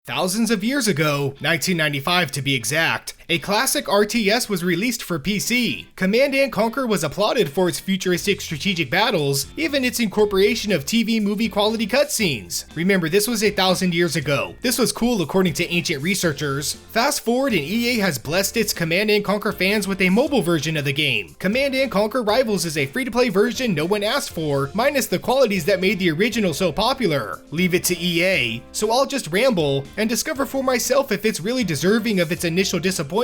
Thousands of years ago, 1995 to be exact, a classic RTS was released for PC. Command & Conquer was applauded for its futuristic strategic battles, even its incorporation of TV movie quality cutscenes. Remember, this was 1,000 years ago. This was cool according to ancient researchers. Fast forward and EA has blessed its Command & Conquer fans with a mobile version of the game. Command & Conquer Rivals is a free-to-play version no one asked for, minus the qualities that made the original so popular. Leave it to EA, so I'll just ramble and discover for myself if it's really deserving of its initial disappointment.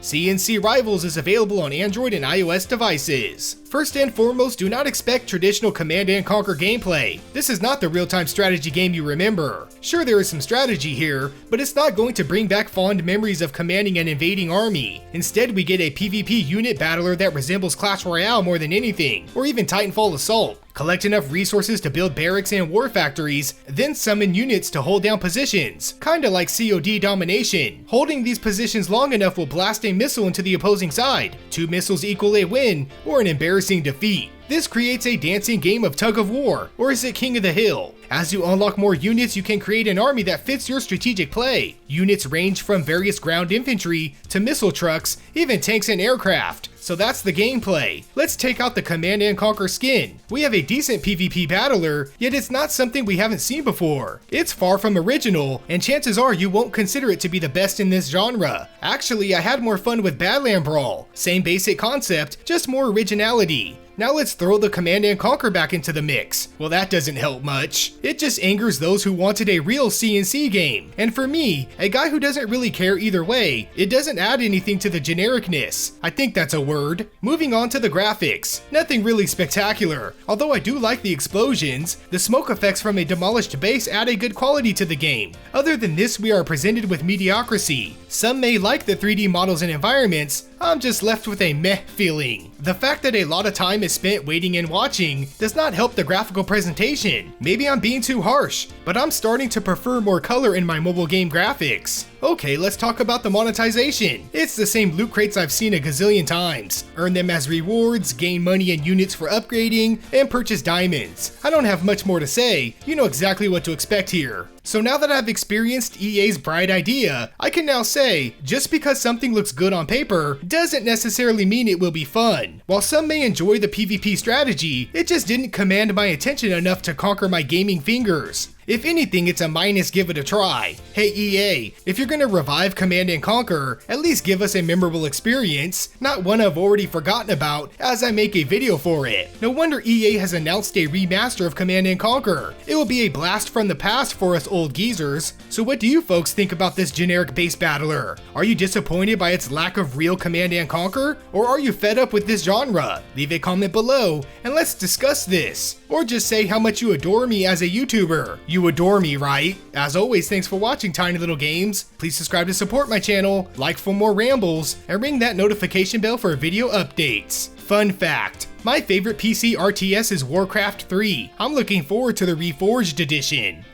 CNC Rivals is available on Android and iOS devices. First and foremost, do not expect traditional Command & Conquer gameplay. This is not the real-time strategy game you remember. Sure, there is some strategy here, but it's not going to bring back fond memories of commanding an invading army. Instead, we get a PvP unit battler that resembles Clash Royale more than anything, or even Titanfall Assault. Collect enough resources to build barracks and war factories, then summon units to hold down positions, kinda like COD domination. Holding these positions long enough will blast a missile into the opposing side. 2 missiles equal a win, or an embarrassing defeat. This creates a dancing game of tug of war, or is it King of the Hill? As you unlock more units, you can create an army that fits your strategic play. Units range from various ground infantry to missile trucks, even tanks and aircraft. So that's the gameplay. Let's take out the Command & Conquer skin. We have a decent PvP battler, yet it's not something we haven't seen before. It's far from original, and chances are you won't consider it to be the best in this genre. Actually, I had more fun with Badland Brawl. Same basic concept, just more originality. Now let's throw the Command & Conquer back into the mix. Well, that doesn't help much. It just angers those who wanted a real CNC game. And for me, a guy who doesn't really care either way, it doesn't add anything to the genericness. I think that's a word. Moving on to the graphics. Nothing really spectacular. Although I do like the explosions, the smoke effects from a demolished base add a good quality to the game. Other than this, we are presented with mediocrity. Some may like the 3D models and environments, I'm just left with a meh feeling. The fact that a lot of time is spent waiting and watching does not help the graphical presentation. Maybe I'm being too harsh, but I'm starting to prefer more color in my mobile game graphics. Okay, let's talk about the monetization. It's the same loot crates I've seen a gazillion times. Earn them as rewards, gain money and units for upgrading, and purchase diamonds. I don't have much more to say, you know exactly what to expect here. So now that I've experienced EA's bright idea, I can now say, just because something looks good on paper, doesn't necessarily mean it will be fun. While some may enjoy the PvP strategy, it just didn't command my attention enough to conquer my gaming fingers. If anything, it's a minus, give it a try. Hey EA, if you're gonna revive Command & Conquer, at least give us a memorable experience, not one I've already forgotten about as I make a video for it. No wonder EA has announced a remaster of Command & Conquer. It will be a blast from the past for us old geezers. So what do you folks think about this generic base battler? Are you disappointed by its lack of real Command & Conquer? Or are you fed up with this genre? Leave a comment below and let's discuss this. Or just say how much you adore me as a YouTuber. You adore me, right? As always, thanks for watching Tiny Little Games. Please subscribe to support my channel, like for more rambles, and ring that notification bell for video updates. Fun fact, my favorite PC RTS is Warcraft 3. I'm looking forward to the Reforged edition.